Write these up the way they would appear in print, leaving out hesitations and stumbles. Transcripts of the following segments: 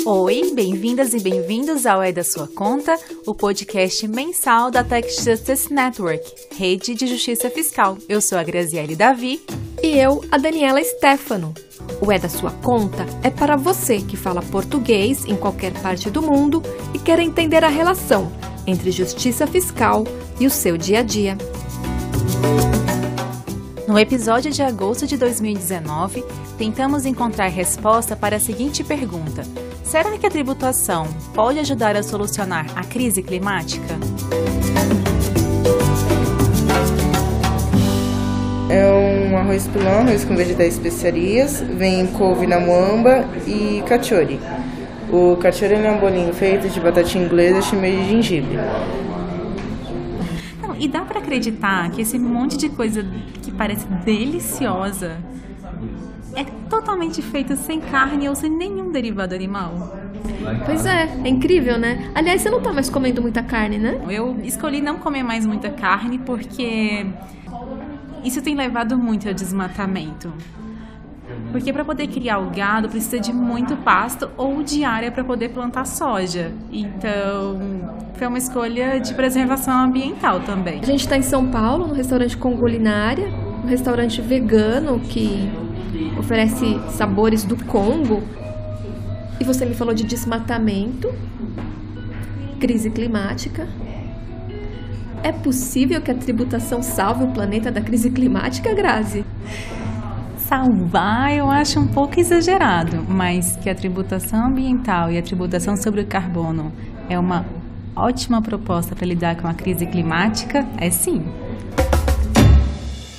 Oi, bem-vindas e bem-vindos ao É da Sua Conta, o podcast mensal da Tax Justice Network, rede de justiça fiscal. Eu sou a Graziele Davi. E eu, a Daniela Stefano. O É da Sua Conta é para você que fala português em qualquer parte do mundo e quer entender a relação entre justiça fiscal e o seu dia a dia. No episódio de agosto de 2019, tentamos encontrar resposta para a seguinte pergunta: será que a tributação pode ajudar a solucionar a crise climática? É um arroz pilão, arroz com verde 10 especiarias, vem couve na muamba e cachori. O cachori é um bolinho feito de batatinha inglesa, chimeio de gengibre. Não, e dá para acreditar que esse monte de coisa que parece deliciosa é totalmente feito sem carne ou sem nenhum derivado animal? Pois é incrível, né? Aliás, você não tá mais comendo muita carne, né? Eu escolhi não comer mais muita carne porque isso tem levado muito ao desmatamento. Porque para poder criar o gado precisa de muito pasto ou de área para poder plantar soja. Então, foi uma escolha de preservação ambiental também. A gente está em São Paulo, no restaurante Congulinária, um restaurante vegano que oferece sabores do Congo. E você me falou de desmatamento, crise climática. É possível que a tributação salve o planeta da crise climática, Grazi? Salvar eu acho um pouco exagerado, mas que a tributação ambiental e a tributação sobre o carbono é uma ótima proposta para lidar com a crise climática, é sim.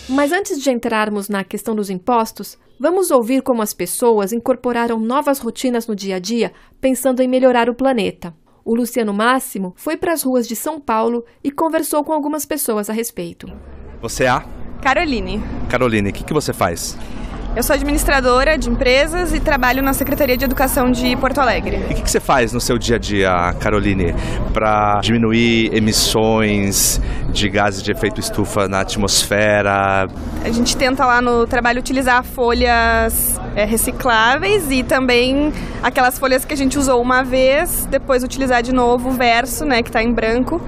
Mas antes de entrarmos na questão dos impostos, vamos ouvir como as pessoas incorporaram novas rotinas no dia a dia, pensando em melhorar o planeta. O Luciano Máximo foi para as ruas de São Paulo e conversou com algumas pessoas a respeito. Você é a? Caroline. Caroline, o que você faz? Eu sou administradora de empresas e trabalho na Secretaria de Educação de Porto Alegre. E o que você faz no seu dia a dia, Caroline, para diminuir emissões de gases de efeito estufa na atmosfera? A gente tenta lá no trabalho utilizar folhas recicláveis e também aquelas folhas que a gente usou uma vez, depois utilizar de novo o verso, né, que está em branco.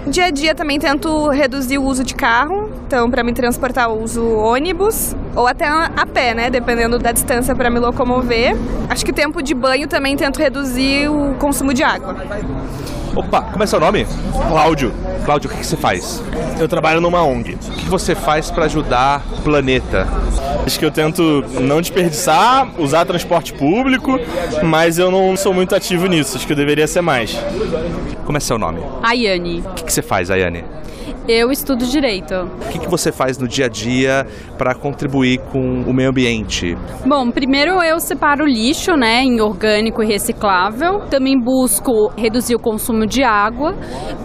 Dia a dia também tento reduzir o uso de carro, então para me transportar eu uso ônibus ou até a pé, né, dependendo da distância para me locomover. Acho que tempo de banho também tento reduzir o consumo de água. Opa, como é seu nome? Cláudio. Cláudio, o que você faz? Eu trabalho numa ONG. O que você faz para ajudar o planeta? Acho que eu tento não desperdiçar, usar transporte público, mas eu não sou muito ativo nisso, acho que eu deveria ser mais. Como é seu nome? Ayane. O que você faz, Ayane? Eu estudo Direito. O que você faz no dia a dia para contribuir com o meio ambiente? Bom, primeiro eu separo o lixo, né, em orgânico e reciclável. Também busco reduzir o consumo de água.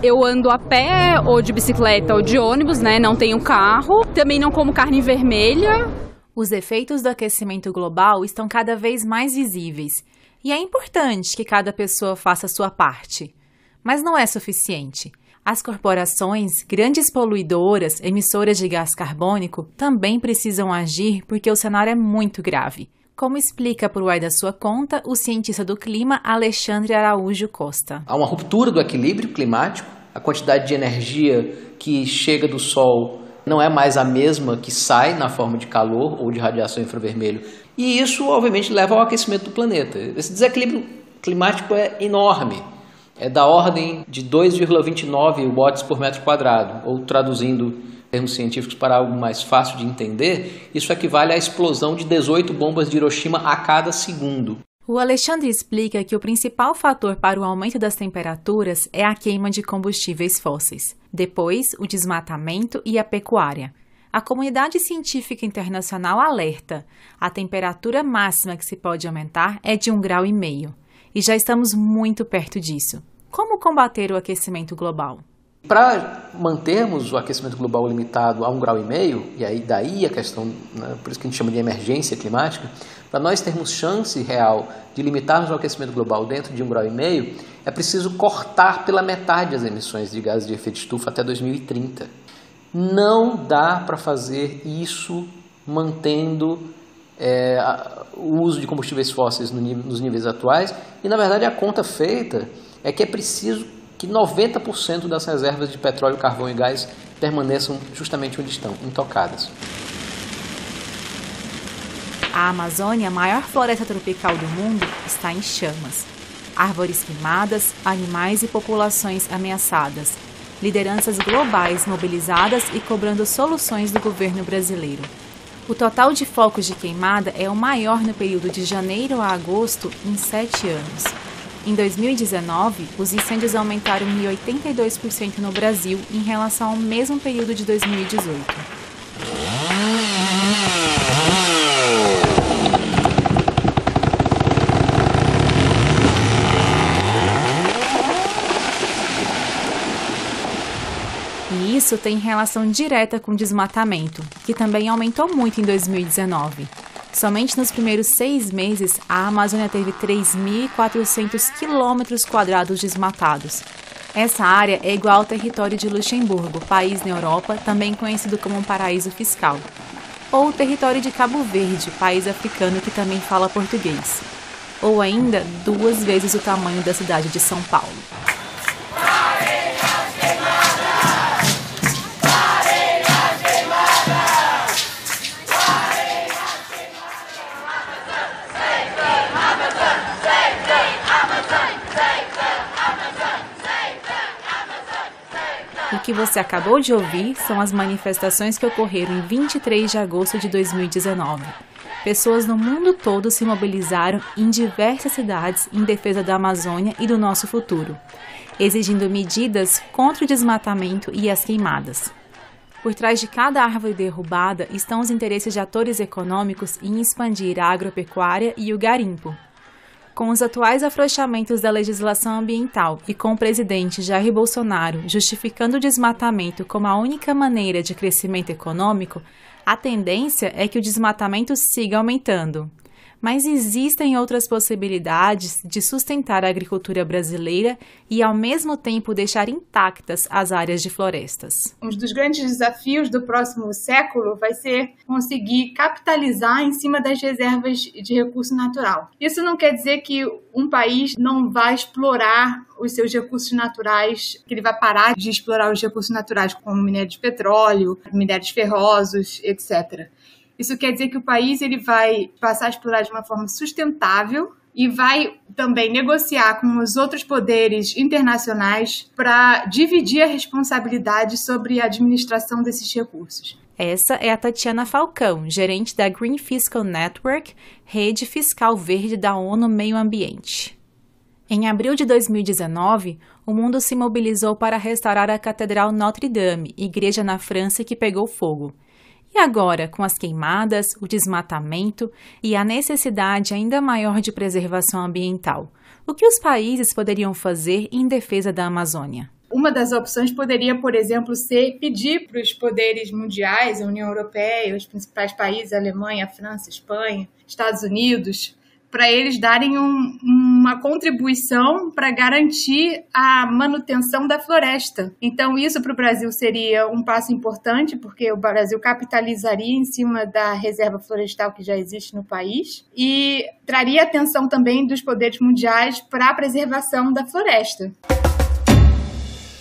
Eu ando a pé, ou de bicicleta, ou de ônibus, né, não tenho carro. Também não como carne vermelha. Os efeitos do aquecimento global estão cada vez mais visíveis. E é importante que cada pessoa faça a sua parte. Mas não é suficiente. As corporações, grandes poluidoras, emissoras de gás carbônico, também precisam agir porque o cenário é muito grave. Como explica para o É da Sua Conta o cientista do clima Alexandre Araújo Costa. Há uma ruptura do equilíbrio climático, a quantidade de energia que chega do Sol não é mais a mesma que sai na forma de calor ou de radiação infravermelho. E isso, obviamente, leva ao aquecimento do planeta. Esse desequilíbrio climático é enorme. É da ordem de 2,29 watts por metro quadrado, ou traduzindo em termos científicos para algo mais fácil de entender, isso equivale à explosão de 18 bombas de Hiroshima a cada segundo. O Alexandre explica que o principal fator para o aumento das temperaturas é a queima de combustíveis fósseis, depois o desmatamento e a pecuária. A comunidade científica internacional alerta: a temperatura máxima que se pode aumentar é de 1,5 graus. E já estamos muito perto disso. Como combater o aquecimento global? Para mantermos o aquecimento global limitado a 1,5 graus, e aí daí a questão, né, por isso que a gente chama de emergência climática, para nós termos chance real de limitarmos o aquecimento global dentro de 1,5 graus, é preciso cortar pela metade as emissões de gases de efeito de estufa até 2030. Não dá para fazer isso mantendo o uso de combustíveis fósseis nos níveis atuais, e na verdade a conta feita é que é preciso que 90% das reservas de petróleo, carvão e gás permaneçam justamente onde estão, intocadas. A Amazônia, a maior floresta tropical do mundo, está em chamas. Árvores queimadas, animais e populações ameaçadas. Lideranças globais mobilizadas e cobrando soluções do governo brasileiro. O total de focos de queimada é o maior no período de janeiro a agosto em 7 anos. Em 2019, os incêndios aumentaram em 82% no Brasil em relação ao mesmo período de 2018. E isso tem relação direta com o desmatamento, que também aumentou muito em 2019. Somente nos primeiros 6 meses, a Amazônia teve 3.400 km² desmatados. Essa área é igual ao território de Luxemburgo, país na Europa, também conhecido como um paraíso fiscal. Ou o território de Cabo Verde, país africano que também fala português. Ou ainda, 2 vezes o tamanho da cidade de São Paulo. O que você acabou de ouvir são as manifestações que ocorreram em 23 de agosto de 2019. Pessoas no mundo todo se mobilizaram em diversas cidades em defesa da Amazônia e do nosso futuro, exigindo medidas contra o desmatamento e as queimadas. Por trás de cada árvore derrubada estão os interesses de atores econômicos em expandir a agropecuária e o garimpo. Com os atuais afrouxamentos da legislação ambiental e com o presidente Jair Bolsonaro justificando o desmatamento como a única maneira de crescimento econômico, a tendência é que o desmatamento siga aumentando. Mas existem outras possibilidades de sustentar a agricultura brasileira e, ao mesmo tempo, deixar intactas as áreas de florestas. Um dos grandes desafios do próximo século vai ser conseguir capitalizar em cima das reservas de recurso natural. Isso não quer dizer que um país não vai explorar os seus recursos naturais, que ele vai parar de explorar os recursos naturais como minério de petróleo, minérios ferrosos, etc. Isso quer dizer que o país ele vai passar a explorar de uma forma sustentável e vai também negociar com os outros poderes internacionais para dividir a responsabilidade sobre a administração desses recursos. Essa é a Tatiana Falcão, gerente da Green Fiscal Network, rede fiscal verde da ONU Meio Ambiente. Em abril de 2019, o mundo se mobilizou para restaurar a Catedral Notre-Dame, igreja na França que pegou fogo. E agora, com as queimadas, o desmatamento e a necessidade ainda maior de preservação ambiental, o que os países poderiam fazer em defesa da Amazônia? Uma das opções poderia, por exemplo, ser pedir para os poderes mundiais, a União Europeia, os principais países, a Alemanha, a França, a Espanha, Estados Unidos, para eles darem uma contribuição para garantir a manutenção da floresta. Então, isso para o Brasil seria um passo importante, porque o Brasil capitalizaria em cima da reserva florestal que já existe no país e traria atenção também dos poderes mundiais para a preservação da floresta.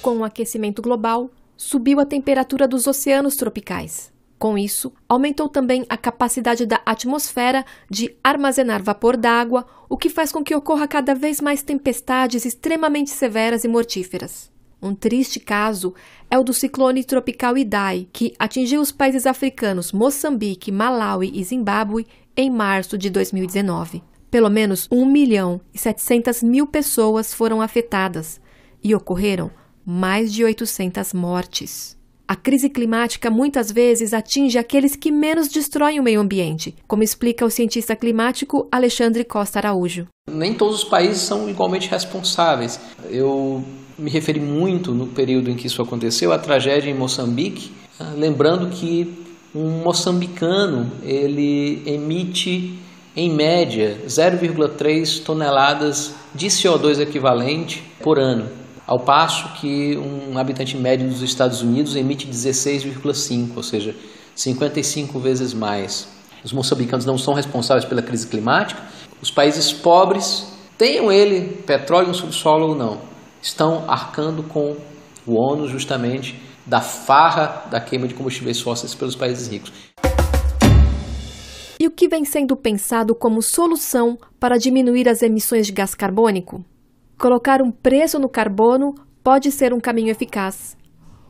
Com o aquecimento global, subiu a temperatura dos oceanos tropicais. Com isso, aumentou também a capacidade da atmosfera de armazenar vapor d'água, o que faz com que ocorra cada vez mais tempestades extremamente severas e mortíferas. Um triste caso é o do ciclone tropical Idai, que atingiu os países africanos Moçambique, Malawi e Zimbábue em março de 2019. Pelo menos 1.700.000 pessoas foram afetadas e ocorreram mais de 800 mortes. A crise climática muitas vezes atinge aqueles que menos destroem o meio ambiente, como explica o cientista climático Alexandre Costa Araújo. Nem todos os países são igualmente responsáveis. Eu me referi muito no período em que isso aconteceu, à tragédia em Moçambique, lembrando que um moçambicano ele emite, em média, 0,3 toneladas de CO2 equivalente por ano. Ao passo que um habitante médio dos Estados Unidos emite 16,5, ou seja, 55 vezes mais. os moçambicanos não são responsáveis pela crise climática, os países pobres, tenham ele petróleo no subsolo ou não, estão arcando com o ônus justamente da farra da queima de combustíveis fósseis pelos países ricos. E o que vem sendo pensado como solução para diminuir as emissões de gás carbônico? Colocar um preço no carbono pode ser um caminho eficaz.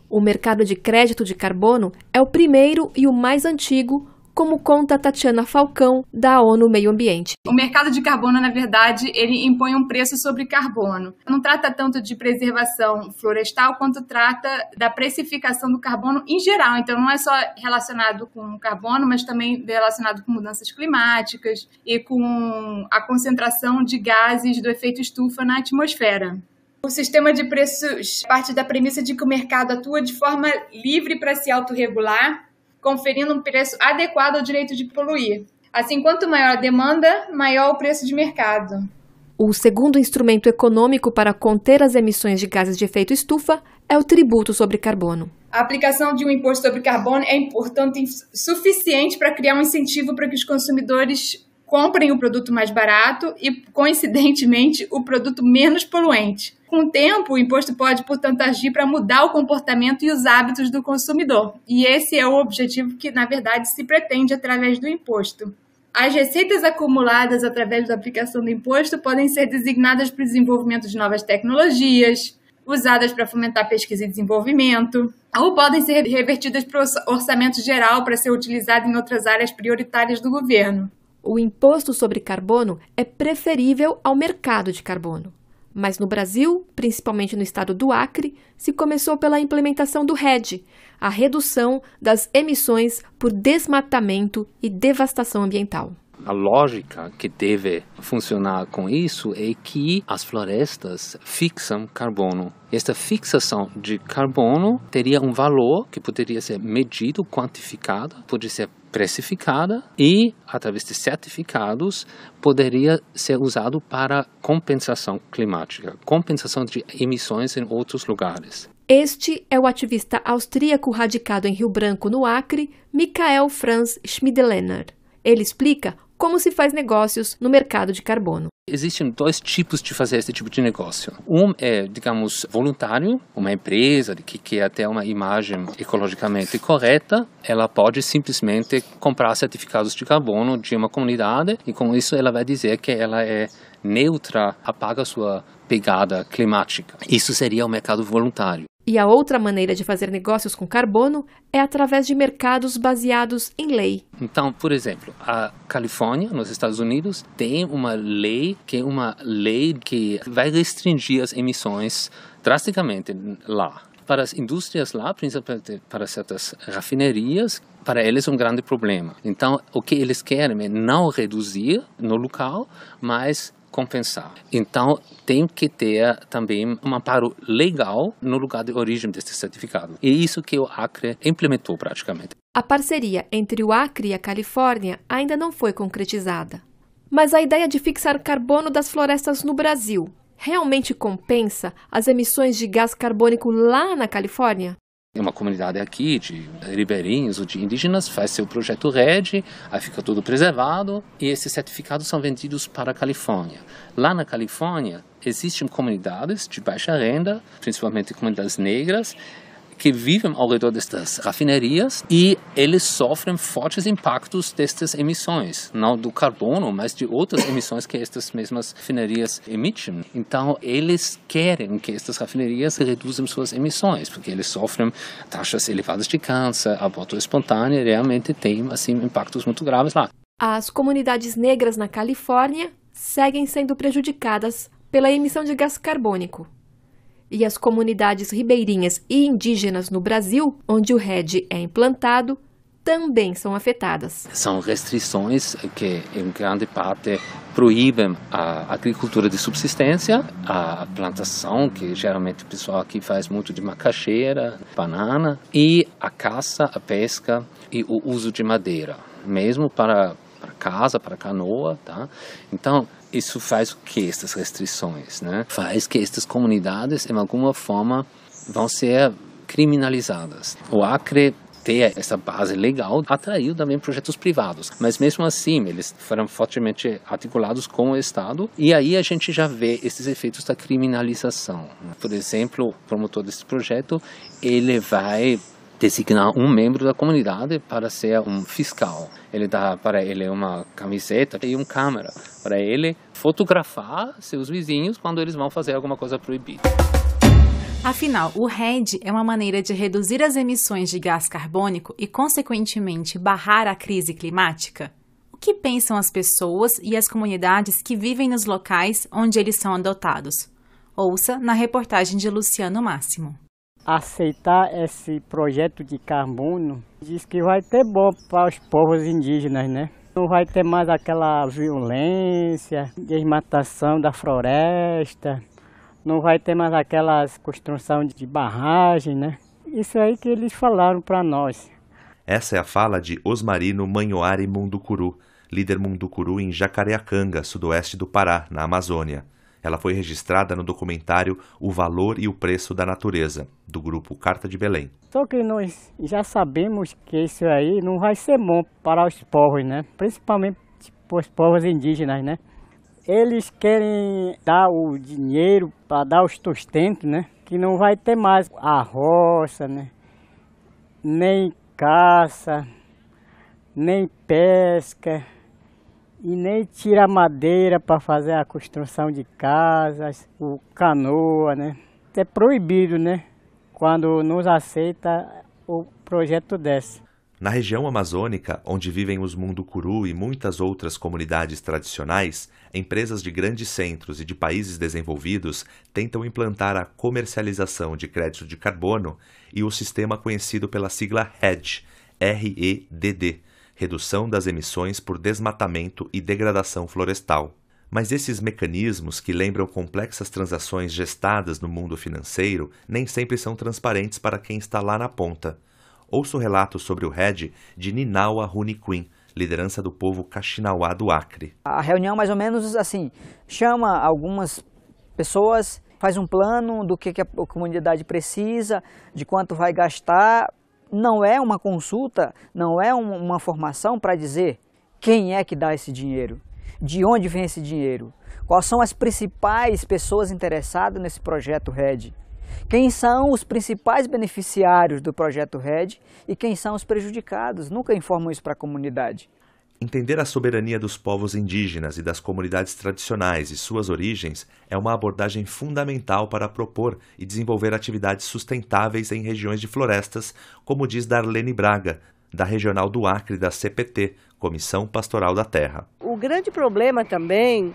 O mercado de crédito de carbono é o primeiro e o mais antigo, como conta Tatiana Falcão, da ONU Meio Ambiente. O mercado de carbono, na verdade, ele impõe um preço sobre carbono. Não trata tanto de preservação florestal, quanto trata da precificação do carbono em geral. Então, não é só relacionado com carbono, mas também relacionado com mudanças climáticas e com a concentração de gases do efeito estufa na atmosfera. O sistema de preços parte da premissa de que o mercado atua de forma livre para se autorregular, conferindo um preço adequado ao direito de poluir. Assim, quanto maior a demanda, maior o preço de mercado. O segundo instrumento econômico para conter as emissões de gases de efeito estufa é o tributo sobre carbono. A aplicação de um imposto sobre carbono é, portanto, suficiente para criar um incentivo para que os consumidores comprem o produto mais barato e, coincidentemente, o produto menos poluente. Com o tempo, o imposto pode, portanto, agir para mudar o comportamento e os hábitos do consumidor. E esse é o objetivo que, na verdade, se pretende através do imposto. As receitas acumuladas através da aplicação do imposto podem ser designadas para o desenvolvimento de novas tecnologias, usadas para fomentar pesquisa e desenvolvimento, ou podem ser revertidas para o orçamento geral para ser utilizado em outras áreas prioritárias do governo. O imposto sobre carbono é preferível ao mercado de carbono. Mas no Brasil, principalmente no estado do Acre, se começou pela implementação do RED, a redução das emissões por desmatamento e devastação ambiental. A lógica que deve funcionar com isso é que as florestas fixam carbono. Esta fixação de carbono teria um valor que poderia ser medido, quantificado, pode ser precificada e, através de certificados, poderia ser usado para compensação climática, compensação de emissões em outros lugares. Este é o ativista austríaco radicado em Rio Branco, no Acre, Michael Franz Schmidlener. Ele explica como se faz negócios no mercado de carbono. Existem dois tipos de fazer esse tipo de negócio. Um é, digamos, voluntário. Uma empresa que quer ter uma imagem ecologicamente correta, ela pode simplesmente comprar certificados de carbono de uma comunidade e com isso ela vai dizer que ela é neutra, apaga sua pegada climática. Isso seria o mercado voluntário. E a outra maneira de fazer negócios com carbono é através de mercados baseados em lei. Então, por exemplo, a Califórnia, nos Estados Unidos, tem uma lei que vai restringir as emissões drasticamente lá. Para as indústrias lá, principalmente para certas refinarias, para eles é um grande problema. Então, o que eles querem é não reduzir no local, mas compensar. Então, tem que ter também um amparo legal no lugar de origem deste certificado. E isso que o Acre implementou praticamente. A parceria entre o Acre e a Califórnia ainda não foi concretizada. Mas a ideia de fixar carbono das florestas no Brasil realmente compensa as emissões de gás carbônico lá na Califórnia? Uma comunidade aqui de ribeirinhos ou de indígenas faz seu projeto RED, aí fica tudo preservado e esses certificados são vendidos para a Califórnia. Lá na Califórnia existem comunidades de baixa renda, principalmente comunidades negras, que vivem ao redor destas rafinerias e eles sofrem fortes impactos destas emissões, não do carbono, mas de outras emissões que estas mesmas rafinerias emitem. Então, eles querem que estas rafinerias reduzam suas emissões, porque eles sofrem taxas elevadas de câncer, aborto espontâneo, realmente tem assim, impactos muito graves lá. As comunidades negras na Califórnia seguem sendo prejudicadas pela emissão de gás carbônico. E as comunidades ribeirinhas e indígenas no Brasil, onde o RED é implantado, também são afetadas. São restrições que, em grande parte, proíbem a agricultura de subsistência, a plantação, que geralmente o pessoal aqui faz muito de macaxeira, banana, e a caça, a pesca e o uso de madeira, mesmo para casa, para canoa, tá? Então, isso faz o que essas restrições, né? Faz que estas comunidades, de alguma forma, vão ser criminalizadas. O Acre ter essa base legal, atraiu também projetos privados. Mas mesmo assim, eles foram fortemente articulados com o Estado. E aí a gente já vê esses efeitos da criminalização. Por exemplo, o promotor desse projeto, ele vai designar um membro da comunidade para ser um fiscal. Ele dá para ele uma camiseta e uma câmera para ele fotografar seus vizinhos quando eles vão fazer alguma coisa proibida. Afinal, o RED é uma maneira de reduzir as emissões de gás carbônico e, consequentemente, barrar a crise climática? O que pensam as pessoas e as comunidades que vivem nos locais onde eles são adotados? Ouça na reportagem de Luciano Máximo. Aceitar esse projeto de carbono diz que vai ter bom para os povos indígenas, né? Não vai ter mais aquela violência, desmatação da floresta, não vai ter mais aquela construção de barragem, né? Isso aí que eles falaram para nós. Essa é a fala de Osmarino Manhoari Munducuru, líder Munducuru em Jacareacanga, sudoeste do Pará, na Amazônia. Ela foi registrada no documentário O Valor e o Preço da Natureza, do grupo Carta de Belém. Só que nós já sabemos que isso aí não vai ser bom para os povos, né? Principalmente para os povos indígenas, né? Eles querem dar o dinheiro para dar o sustento, né? Que não vai ter mais a roça, né? Nem caça, nem pesca. E nem tira madeira para fazer a construção de casas, o canoa, né? É proibido, né? Quando nos aceita o projeto desse. Na região amazônica, onde vivem os Munducuru e muitas outras comunidades tradicionais, empresas de grandes centros e de países desenvolvidos tentam implantar a comercialização de crédito de carbono e o sistema conhecido pela sigla REDD, R-E-D-D, redução das emissões por desmatamento e degradação florestal. Mas esses mecanismos, que lembram complexas transações gestadas no mundo financeiro, nem sempre são transparentes para quem está lá na ponta. Ouça o relato sobre o RED de Ninawa Runiquim, liderança do povo Kaxinawá do Acre. A reunião, mais ou menos assim, chama algumas pessoas, faz um plano do que a comunidade precisa, de quanto vai gastar. Não é uma consulta, não é uma formação para dizer quem é que dá esse dinheiro, de onde vem esse dinheiro, quais são as principais pessoas interessadas nesse projeto RED, quem são os principais beneficiários do projeto RED e quem são os prejudicados. Nunca informam isso para a comunidade. Entender a soberania dos povos indígenas e das comunidades tradicionais e suas origens é uma abordagem fundamental para propor e desenvolver atividades sustentáveis em regiões de florestas, como diz Darlene Braga, da Regional do Acre da CPT, Comissão Pastoral da Terra. O grande problema também,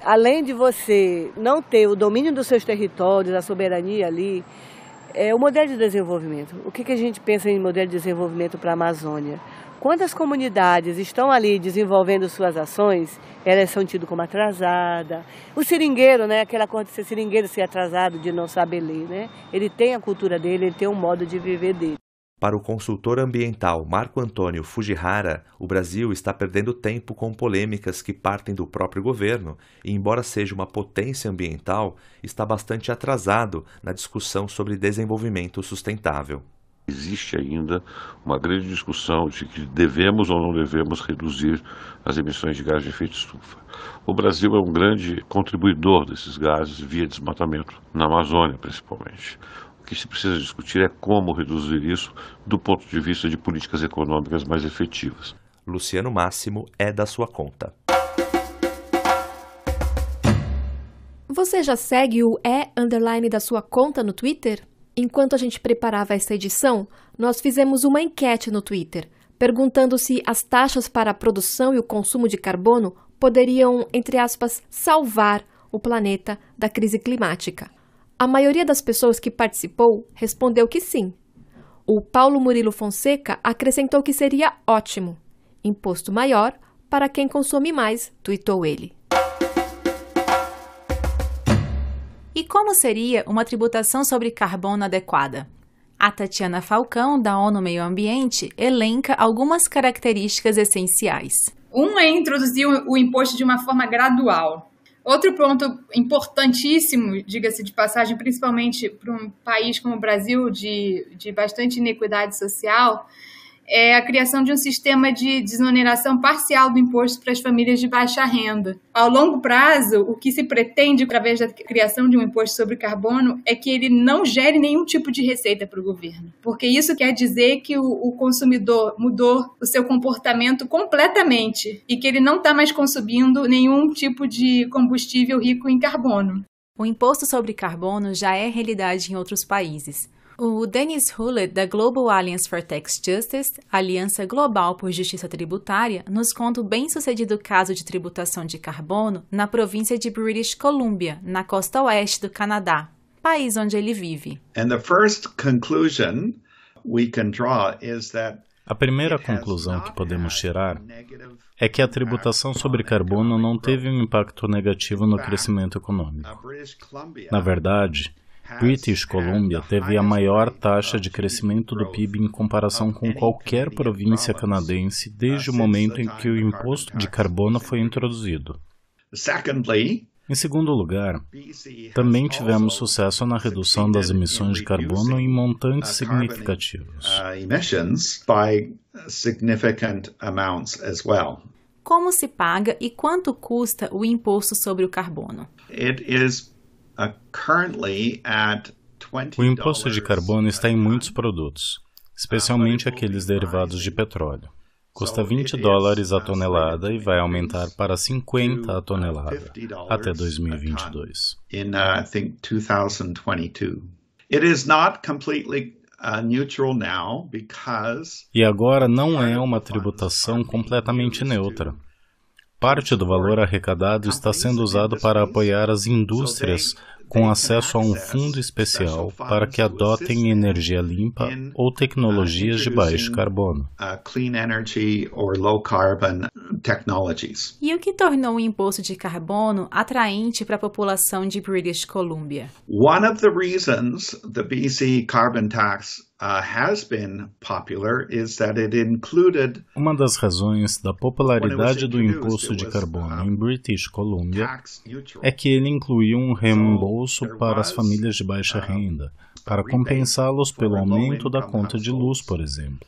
além de você não ter o domínio dos seus territórios, a soberania ali, é o modelo de desenvolvimento. O que a gente pensa em modelo de desenvolvimento para a Amazônia? Quando as comunidades estão ali desenvolvendo suas ações, elas são tidas como atrasadas. O seringueiro, né, aquela coisa de ser seringueiro, ser atrasado, de não saber ler, né? Ele tem a cultura dele, ele tem um modo de viver dele. Para o consultor ambiental Marco Antônio Fujihara, o Brasil está perdendo tempo com polêmicas que partem do próprio governo e, embora seja uma potência ambiental, está bastante atrasado na discussão sobre desenvolvimento sustentável. Existe ainda uma grande discussão de que devemos ou não devemos reduzir as emissões de gás de efeito estufa. O Brasil é um grande contribuidor desses gases via desmatamento, na Amazônia principalmente. O que se precisa discutir é como reduzir isso do ponto de vista de políticas econômicas mais efetivas. Luciano Máximo é da sua conta. Você já segue o __ da sua conta no Twitter? Enquanto a gente preparava essa edição, nós fizemos uma enquete no Twitter, perguntando se as taxas para a produção e o consumo de carbono poderiam, entre aspas, salvar o planeta da crise climática. A maioria das pessoas que participou respondeu que sim. O Paulo Murilo Fonseca acrescentou que seria ótimo. Imposto maior para quem consome mais, tuitou ele. E como seria uma tributação sobre carbono adequada? A Tatiana Falcão, da ONU Meio Ambiente, elenca algumas características essenciais. Um é introduzir o imposto de uma forma gradual. Outro ponto importantíssimo, diga-se de passagem, principalmente para um país como o Brasil, de bastante inequidade social, é a criação de um sistema de desoneração parcial do imposto para as famílias de baixa renda. Ao longo prazo, o que se pretende através da criação de um imposto sobre carbono é que ele não gere nenhum tipo de receita para o governo, porque isso quer dizer que o consumidor mudou o seu comportamento completamente e que ele não está mais consumindo nenhum tipo de combustível rico em carbono. O imposto sobre carbono já é realidade em outros países. O Dennis Hullett, da Global Alliance for Tax Justice, Aliança Global por Justiça Tributária, nos conta o bem-sucedido caso de tributação de carbono na província de British Columbia, na costa oeste do Canadá, país onde ele vive. A primeira conclusão que podemos tirar é que a tributação sobre carbono não teve um impacto negativo no crescimento econômico. Na verdade, British Columbia teve a maior taxa de crescimento do PIB em comparação com qualquer província canadense desde o momento em que o imposto de carbono foi introduzido. Em segundo lugar, também tivemos sucesso na redução das emissões de carbono em montantes significativos. Como se paga e quanto custa o imposto sobre o carbono? O imposto de carbono está em muitos produtos, especialmente aqueles derivados de petróleo. Custa $20 a tonelada e vai aumentar para 50 a tonelada até 2022. E agora não é uma tributação completamente neutra. Parte do valor arrecadado está sendo usado para apoiar as indústrias com acesso a um fundo especial para que adotem energia limpa ou tecnologias de baixo carbono. E o que tornou o imposto de carbono atraente para a população de British Columbia? One of the reasons the BC carbon tax has been popular is that it included. Uma das razões da popularidade do imposto de carbono em British Columbia é que ele incluía um reembolso para as famílias de baixa renda, para compensá-los pelo aumento da conta de luz, por exemplo.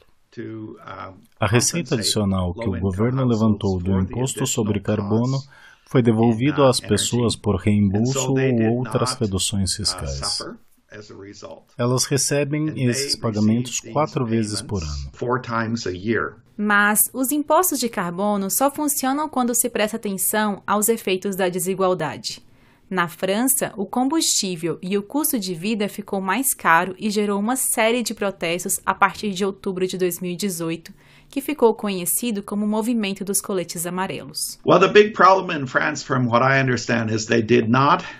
A receita adicional que o governo levantou do imposto sobre carbono foi devolvido às pessoas por reembolso ou outras reduções fiscais. Elas recebem esses pagamentos 4 vezes por ano. Mas os impostos de carbono só funcionam quando se presta atenção aos efeitos da desigualdade. Na França, o combustível e o custo de vida ficou mais caro e gerou uma série de protestos a partir de outubro de 2018, que ficou conhecido como o Movimento dos Coletes Amarelos. O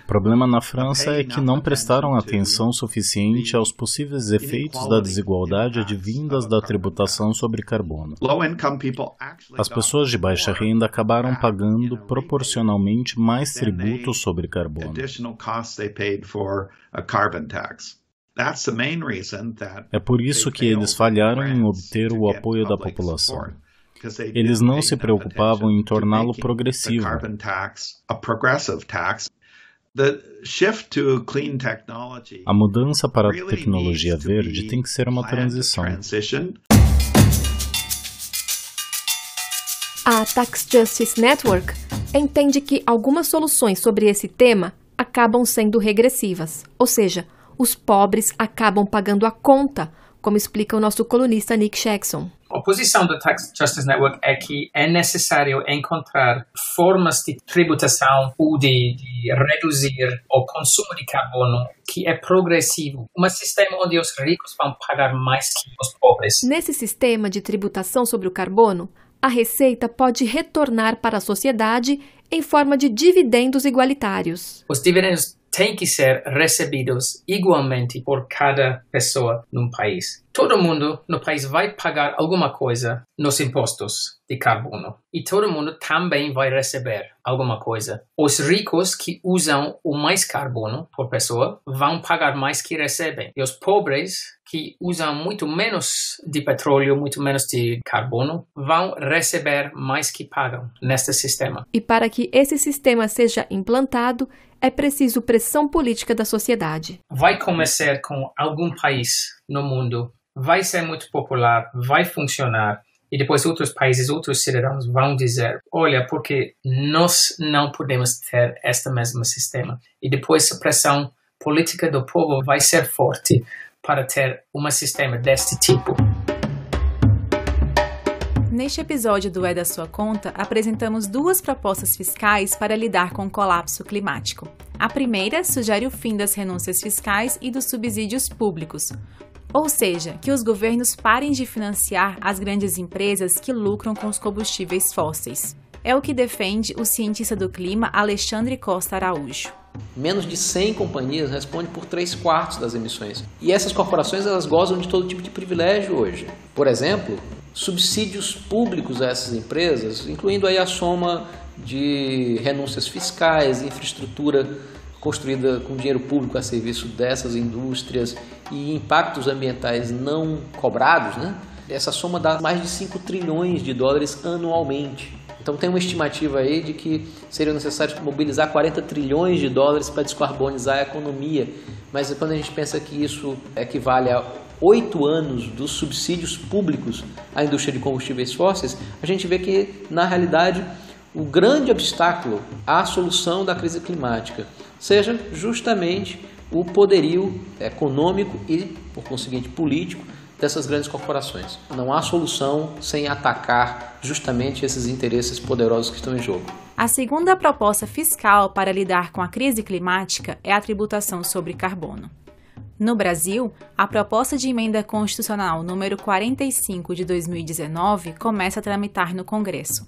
problema na França é que não prestaram atenção suficiente aos possíveis efeitos da desigualdade advindas da tributação sobre carbono. As pessoas de baixa renda acabaram pagando proporcionalmente mais tributos sobre carbono. É por isso que eles falharam em obter o apoio da população. Eles não se preocupavam em torná-lo progressivo. A mudança para a tecnologia verde tem que ser uma transição. A Tax Justice Network entende que algumas soluções sobre esse tema acabam sendo regressivas, ou seja, os pobres acabam pagando a conta, como explica o nosso colunista Nick Jackson. A posição da Tax Justice Network é que é necessário encontrar formas de tributação ou de reduzir o consumo de carbono que é progressivo. Um sistema onde os ricos vão pagar mais que os pobres. Nesse sistema de tributação sobre o carbono, a receita pode retornar para a sociedade em forma de dividendos igualitários. Os dividendos têm que ser recebidos igualmente por cada pessoa num país. todo mundo no país vai pagar alguma coisa nos impostos de carbono. E todo mundo também vai receber alguma coisa. Os ricos que usam o mais carbono por pessoa vão pagar mais que recebem. E os pobres que usam muito menos de petróleo, muito menos de carbono, vão receber mais que pagam neste sistema. E para que esse sistema seja implantado, é preciso pressão política da sociedade. Vai começar com algum país no mundo, vai ser muito popular, vai funcionar, e depois outros países, outros cidadãos vão dizer, olha, porque nós não podemos ter este mesmo sistema. E depois a pressão política do povo vai ser forte para ter um sistema deste tipo. Neste episódio do É da Sua Conta, apresentamos 2 propostas fiscais para lidar com o colapso climático. A primeira sugere o fim das renúncias fiscais e dos subsídios públicos, ou seja, que os governos parem de financiar as grandes empresas que lucram com os combustíveis fósseis. É o que defende o cientista do clima Alexandre Costa Araújo. Menos de 100 companhias respondem por 3/4 das emissões. E essas corporações elas gozam de todo tipo de privilégio hoje. Por exemplo, subsídios públicos a essas empresas, incluindo aí a soma de renúncias fiscais, infraestrutura construída com dinheiro público a serviço dessas indústrias e impactos ambientais não cobrados, né? Essa soma dá mais de 5 trilhões de dólares anualmente. Então tem uma estimativa aí de que seria necessário mobilizar 40 trilhões de dólares para descarbonizar a economia. Mas quando a gente pensa que isso equivale a 8 anos dos subsídios públicos à indústria de combustíveis fósseis, a gente vê que, na realidade, o grande obstáculo à solução da crise climática seja justamente o poderio econômico e, por conseguinte, político dessas grandes corporações. Não há solução sem atacar justamente esses interesses poderosos que estão em jogo. A segunda proposta fiscal para lidar com a crise climática é a tributação sobre carbono. No Brasil, a proposta de emenda constitucional número 45 de 2019 começa a tramitar no Congresso.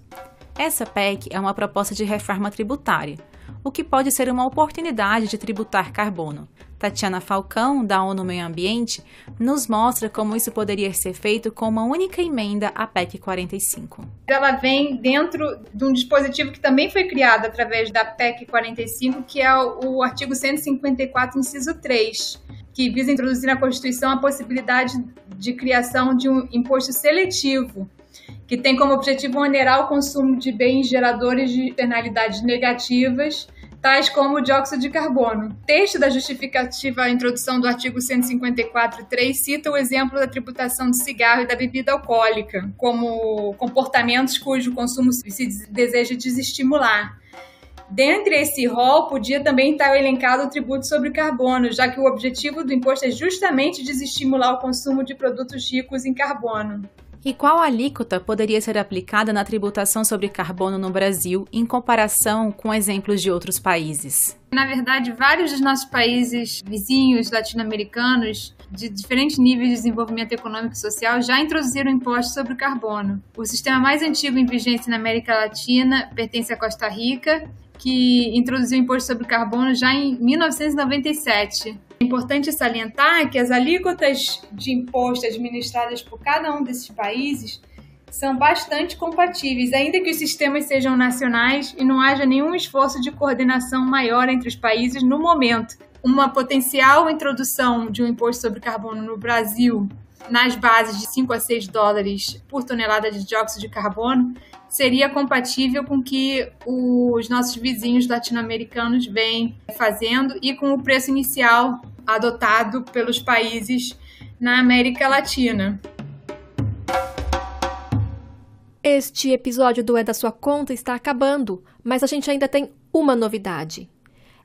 Essa PEC é uma proposta de reforma tributária, o que pode ser uma oportunidade de tributar carbono. Tatiana Falcão, da ONU Meio Ambiente, nos mostra como isso poderia ser feito com uma única emenda à PEC 45. Ela vem dentro de um dispositivo que também foi criado através da PEC 45, que é o artigo 154, inciso 3, que visa introduzir na Constituição a possibilidade de criação de um imposto seletivo, que tem como objetivo onerar o consumo de bens geradores de externalidades negativas, tais como o dióxido de carbono. O texto da justificativa à introdução do artigo 154.3 cita o exemplo da tributação do cigarro e da bebida alcoólica, como comportamentos cujo consumo se deseja desestimular. Dentre esse rol, podia também estar elencado o tributo sobre carbono, já que o objetivo do imposto é justamente desestimular o consumo de produtos ricos em carbono. E qual alíquota poderia ser aplicada na tributação sobre carbono no Brasil, em comparação com exemplos de outros países? Na verdade, vários dos nossos países vizinhos latino-americanos, de diferentes níveis de desenvolvimento econômico e social, já introduziram impostos sobre carbono. O sistema mais antigo em vigência na América Latina pertence à Costa Rica, que introduziu o imposto sobre carbono já em 1997. É importante salientar que as alíquotas de imposto administradas por cada um desses países são bastante compatíveis, ainda que os sistemas sejam nacionais e não haja nenhum esforço de coordenação maior entre os países no momento. Uma potencial introdução de um imposto sobre carbono no Brasil, nas bases de 5 a 6 dólares por tonelada de dióxido de carbono, seria compatível com o que os nossos vizinhos latino-americanos vêm fazendo e com o preço inicial adotado pelos países na América Latina. Este episódio do É da Sua Conta está acabando, mas a gente ainda tem uma novidade.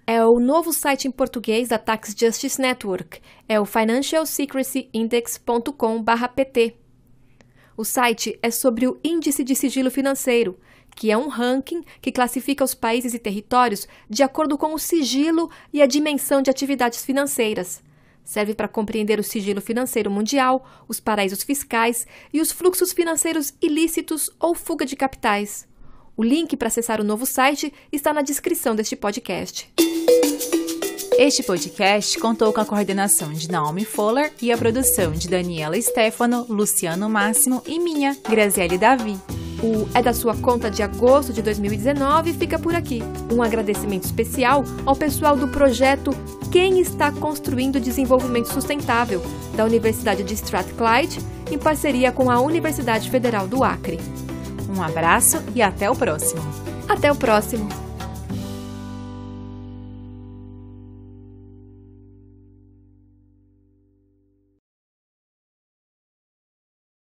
É o novo site em português da Tax Justice Network, é o financialsecrecyindex.com/pt. O site é sobre o Índice de Sigilo Financeiro, que é um ranking que classifica os países e territórios de acordo com o sigilo e a dimensão de atividades financeiras. Serve para compreender o sigilo financeiro mundial, os paraísos fiscais e os fluxos financeiros ilícitos ou fuga de capitais. O link para acessar o novo site está na descrição deste podcast. Este podcast contou com a coordenação de Naomi Fuller e a produção de Daniela Stefano, Luciano Máximo e minha, Graziele Davi. O É da Sua Conta de agosto de 2019 fica por aqui. Um agradecimento especial ao pessoal do projeto Quem Está Construindo Desenvolvimento Sustentável, da Universidade de Strathclyde, em parceria com a Universidade Federal do Acre. Um abraço e até o próximo. Até o próximo.